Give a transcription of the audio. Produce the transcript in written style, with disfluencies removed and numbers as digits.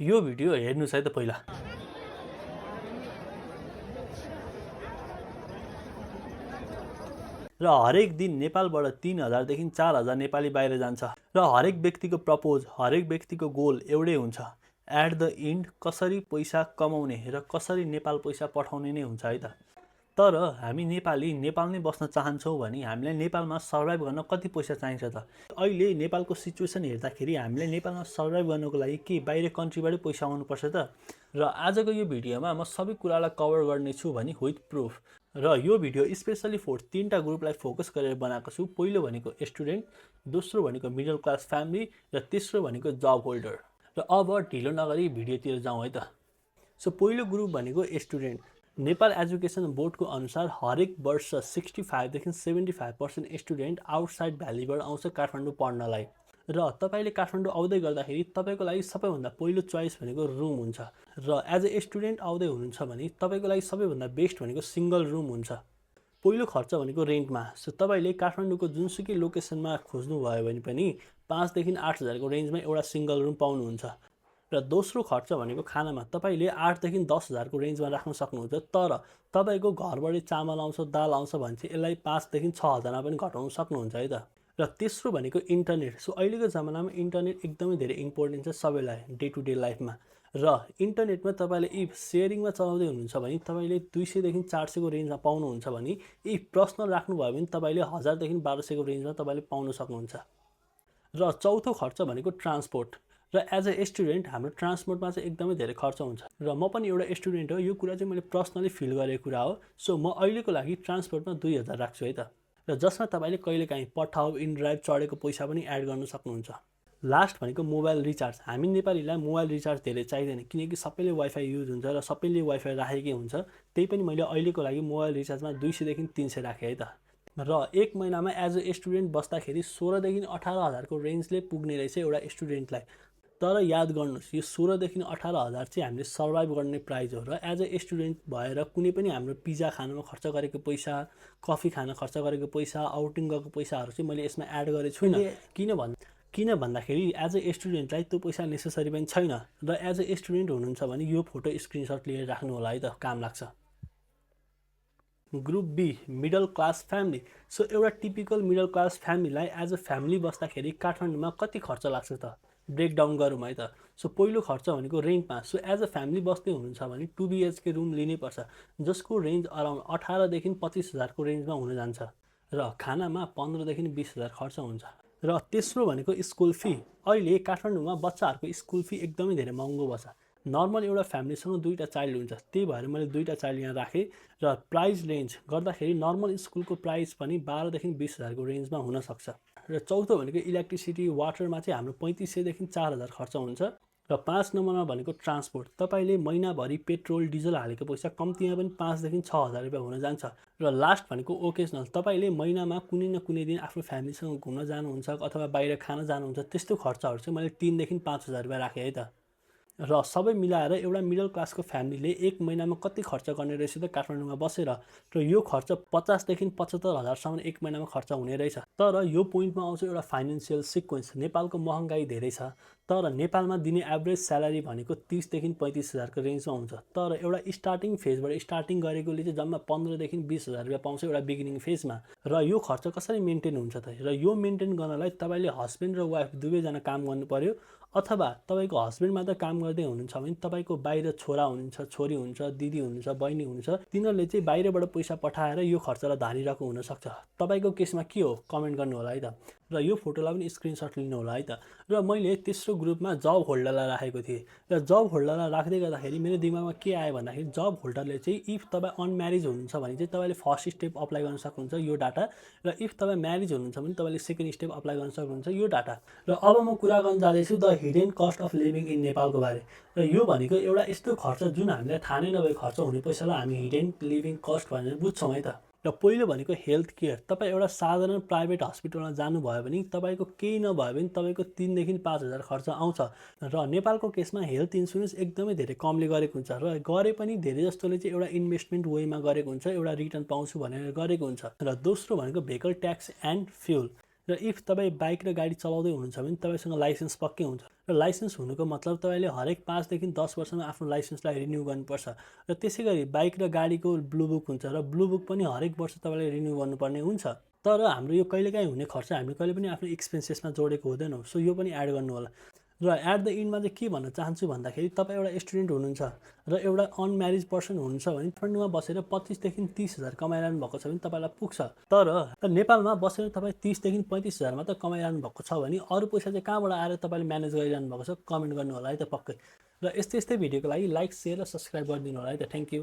यो भिडियो हेर्नुस् है त पहिला। र हरेक दिन नेपालबाट 3000 देखि 4000 नेपाली बाहिर जान्छ र हरेक व्यक्तिको प्रपोज, हरेक व्यक्तिको गोल एउटै हुन्छ। एट द एन्ड कसरी पैसा कमाउने र कसरी नेपाल पैसा पठाउने नै हुन्छ है त। तर हामी नेपाली नेपाल नै बस्न चाहन्छौँ भने हामीलाई नेपालमा सर्भाइभ गर्न कति पैसा चाहिन्छ त? अहिले नेपालको सिचुएसन हेर्दाखेरि हामीलाई नेपालमा सर्भाइभ गर्नको लागि के बाहिर कन्ट्रीबाटै पैसा आउनुपर्छ त? र आजको यो भिडियोमा म सबै कुरालाई कभर गर्नेछु भने विथ प्रुफ। र यो भिडियो स्पेसली फर 3टा ग्रुपलाई फोकस गरेर बनाएको छु। पहिलो भनेको स्टुडेन्ट, दोस्रो भनेको मिडल क्लास फ्यामिली र तेस्रो भनेको जब होल्डर। र अब ढिलो नगरी भिडियोतिर जाउँ है त। सो पहिलो ग्रुप भनेको स्टुडेन्ट। नेपाल एजुकेसन बोर्डको अनुसार हरेक वर्ष 65 देखि 75% स्टुडेन्ट आउटसाइड भ्यालीबाट आउँछ काठमाडौँ पढ्नलाई। र तपाईँले काठमाडौँ आउँदै गर्दाखेरि तपाईँको लागि सबैभन्दा पहिलो चोइस भनेको रुम हुन्छ। र एज ए स्टुडेन्ट आउँदै हुनुहुन्छ भने तपाईँको लागि सबैभन्दा बेस्ट भनेको सिङ्गल रुम हुन्छ। पहिलो खर्च भनेको रेन्टमा। सो तपाईँले काठमाडौँको जुनसुकै लोकेसनमा खोज्नुभयो भने पनि 5 देखि 8 हजारको रेन्जमा एउटा सिङ्गल रुम पाउनुहुन्छ। र दोस्रो खर्च भनेको खानामा। तपाईँले 8 देखि 10 हजारको रेन्जमा राख्न सक्नुहुन्छ। तर तपाईँको घरबाटै चामल आउँछ, दाल आउँछ भने चाहिँ यसलाई 5 देखि 6 हजारमा पनि घटाउन सक्नुहुन्छ है त। र तेस्रो भनेको इन्टरनेट। सो अहिलेको जमानामा इन्टरनेट एकदमै धेरै इम्पोर्टेन्ट छ सबैलाई डे टु डे लाइफमा। र इन्टरनेटमा तपाईँले इफ सेयरिङमा चलाउँदै हुनुहुन्छ भने तपाईँले 200 देखि 400को रेन्जमा पाउनुहुन्छ भने इफ पर्सनल राख्नुभयो भने तपाईँले 1000 देखि 1200को रेन्जमा तपाईँले पाउन सक्नुहुन्छ। र चौथो खर्च भनेको ट्रान्सपोर्ट। र एज ए स्टुडेन्ट हाम्रो ट्रान्सपोर्टमा चाहिँ एकदमै धेरै खर्च हुन्छ। र म पनि एउटा स्टुडेन्ट हो, यो कुरा चाहिँ मैले पर्सनली फिल गरेको कुरा हो। सो म अहिलेको लागि ट्रान्सपोर्टमा 2000 राख्छु है त। र जसमा तपाईँले कहिलेकाहीँ पठाउ, इनड्राइभ चढेको पैसा पनि एड गर्न सक्नुहुन्छ। लास्ट भनेको मोबाइल रिचार्ज। हामी नेपालीलाई मोबाइल रिचार्ज धेरै चाहिँदैन किनकि सबैले वाइफाई युज हुन्छ र सबैले वाइफाई राखेकै हुन्छ। त्यही पनि मैले अहिलेको लागि मोबाइल रिचार्जमा 200 देखि 300 राखेँ है त। र एक महिनामा एज ए स्टुडेन्ट बस्दाखेरि 16 देखि 18 हजारको रेन्जले पुग्ने रहेछ एउटा स्टुडेन्टलाई। तर याद गर्नुहोस्, यो 16 देखि 18 हजार चाहिँ हामीले सर्भाइभ गर्ने प्राइस हो। र एज ए स्टुडेन्ट भएर कुनै पनि हाम्रो पिज्जा खानामा खर्च गरेको पैसा, कफी खान खर्च गरेको पैसा, आउटिङ गएको पैसाहरू चाहिँ मैले यसमा एड गरेको छुइनँ। किन भन्दाखेरि एज ए स्टुडेन्टलाई त्यो पैसा नेसेसरी पनि छैन। र एज ए स्टुडेन्ट हुनुहुन्छ भने यो फोटो स्क्रिनसट लिएर राख्नु होला है त, काम लाग्छ। Group B middle class family. So एउटा टिपिकल मिडल क्लास फ्यामिलीलाई एज अ फ्यामिली बस्दाखेरि काठमाडौँमा कति खर्च लाग्छ त? ब्रेकडाउन गरौँ है त। सो पहिलो खर्च भनेको रेन्टमा। सो एज अ फ्यामिली बस्दै हुनुहुन्छ भने 2 BHK रुम लिनैपर्छ जसको रेन्ज अराउन्ड 18 देखि 25 हजारको रेन्जमा हुन जान्छ। र खानामा 15 देखि 20 हजार खर्च हुन्छ। र तेस्रो भनेको स्कुल फी। अहिले काठमाडौँमा बच्चाहरूको स्कुल फी एकदमै धेरै महँगो बस्छ। नर्मल एउटा फ्यामिलीसँग 2टा चाइल्ड हुन्छ, त्यही भएर मैले 2टा चाइल्ड यहाँ राखेँ। र प्राइस रेन्ज गर्दाखेरि नर्मल स्कुलको प्राइस पनि 12 देखि 20 हजारको रेन्जमा हुनसक्छ। र चौथो भनेको इलेक्ट्रिसिटी, वाटरमा चाहिँ हाम्रो 3500 देखि 4000 खर्च हुन्छ। र 5 नम्बरमा भनेको ट्रान्सपोर्ट। तपाईँले महिनाभरि पेट्रोल डिजल हालेको पैसा कम्तीमा पनि 5 देखि 6 हजार रुपियाँ हुन जान्छ। र लास्ट भनेको ओकेजनल। तपाईँले महिनामा कुनै न कुनै दिन आफ्नो फ्यामिलीसँग घुम्न जानुहुन्छ अथवा बाहिर खान जानुहुन्छ, त्यस्तो खर्चहरू चाहिँ मैले 3 देखि 5 हजार रुपियाँ राखेँ है त। र सबै मिलाएर एउटा मिडल क्लासको फ्यामिलीले एक महिनामा कति खर्च गर्ने रहेछ त काठमाडौँमा बसेर? र यो खर्च 50 देखि 75 हजारसम्म एक महिनामा खर्च हुने रहेछ। तर यो पोइन्टमा आउँछ एउटा फाइनेन्सियल सिक्वेन्स। नेपालको महँगाई धेरै छ, तर नेपालमा दिने एभरेज स्यालेरी भनेको 30 देखि 35 हजारको रेन्जमा हुन्छ। तर एउटा स्टार्टिङ फेजबाट स्टार्टिङ गरेकोले चाहिँ जम्मा 15 देखि 20 हजार रुपियाँ पाउँछ एउटा बिगिनिङ फेजमा। र यो खर्च कसरी मेन्टेन हुन्छ त? र यो मेन्टेन गर्नलाई तपाईँले हस्बेन्ड र वाइफ दुवैजना काम गर्नु पर्यो। अथवा तपाईँको हस्बेन्ड मात्र काम गर्दै हुनुहुन्छ भने तपाईँको बाहिर छोरा हुनुहुन्छ, छोरी हुन्छ, दिदी हुनुहुन्छ, बहिनी हुनुहुन्छ, तिनीहरूले चाहिँ बाहिरबाट पैसा पठाएर यो खर्चलाई धारिरहेको हुनसक्छ। तपाईँको केसमा के हो कमेन्ट गर्नु होला है त। र यो फोटोलाई पनि स्क्रिनसट लिनु होला है त। र मैले तेस्रो ग्रुपमा जब होल्डरलाई राखेको थिएँ। र जब होल्डरलाई राख्दै गर्दाखेरि मेरो दिमागमा के आयो भन्दाखेरि जब होल्डरले चाहिँ इफ तपाईँ अनम्यारिज हुनुहुन्छ भने चाहिँ तपाईँले फर्स्ट स्टेप अप्लाई गर्न सक्नुहुन्छ यो डाटा। र इफ तपाईँ म्यारिज हुनुहुन्छ भने तपाईँले सेकेन्ड स्टेप अप्लाई गर्न सक्नुहुन्छ यो डाटा। र अब म कुरा गर्न जाँदैछु the hidden cost of living in नेपालको बारे। र यो भनेको एउटा यस्तो खर्च जुन हामीलाई थाहा नै नभए खर्च हुने पैसालाई हामी हिडन लिभिङ कस्ट भनेर बुझ्छौँ है त। र पहिलो भनेको हेल्थ केयर। तपाईँ एउटा साधारण प्राइभेट हस्पिटलमा जानुभयो भने तपाईँको केही नभयो भने तपाईँको 3 देखि 5 हजार खर्च आउँछ। र नेपालको केसमा हेल्थ इन्सुरेन्स एकदमै धेरै कमले गरेको हुन्छ। र गरे पनि धेरै जस्तोले चाहिँ एउटा इन्भेस्टमेन्ट वेमा गरेको हुन्छ, एउटा रिटर्न पाउँछु भनेर गरेको हुन्छ। र दोस्रो भनेको भेहिकल ट्याक्स एन्ड फ्युल। र र इफ तपाईँ बाइक र गाडी चलाउँदै हुनुहुन्छ भने तपाईँसँग लाइसेन्स पक्कै हुन्छ र लाइसेन्स हुनुको मतलब तपाईँले हरेक 5 देखि 10 वर्षमा आफ्नो लाइसेन्सलाई रिन्यू गर्नुपर्छ र त्यसै गरी बाइक र गाडीको ब्लू बुक हुन्छ र ब्लू बुक पनि हरेक वर्ष तपाईँले रिन्यू गर्नुपर्ने हुन्छ। तर हाम्रो यो कहिलेकाहीँ हुने खर्च हामी कहिले पनि आफ्नो एक्सपेन्सेसमा जोडेको हुँदैनौँ, सो यो पनि एड गर्नु होला। र एट द इन्डमा चाहिँ के भन्न चाहन्छु भन्दाखेरि तपाईँ एउटा स्टुडेन्ट हुनुहुन्छ र एउटा अनम्यारिज पर्सन हुनुहुन्छ भने काठमाडौँमा बसेर 25,000 देखि 30,000 कमाइरहनु भएको छ भने तपाईँलाई पुग्छ। तर नेपालमा बसेर तपाईँ 30,000 देखि 35,000 मात्र कमाइरहनु भएको छ भने अरू पैसा चाहिँ कहाँबाट आएर तपाईँले म्यानेज गरिरहनु भएको छ कमेन्ट गर्नु होला है त पक्कै। र यस्तै भिडियोको लागि लाइक, सेयर र सब्सक्राइब गरिदिनु होला है त। Thank you.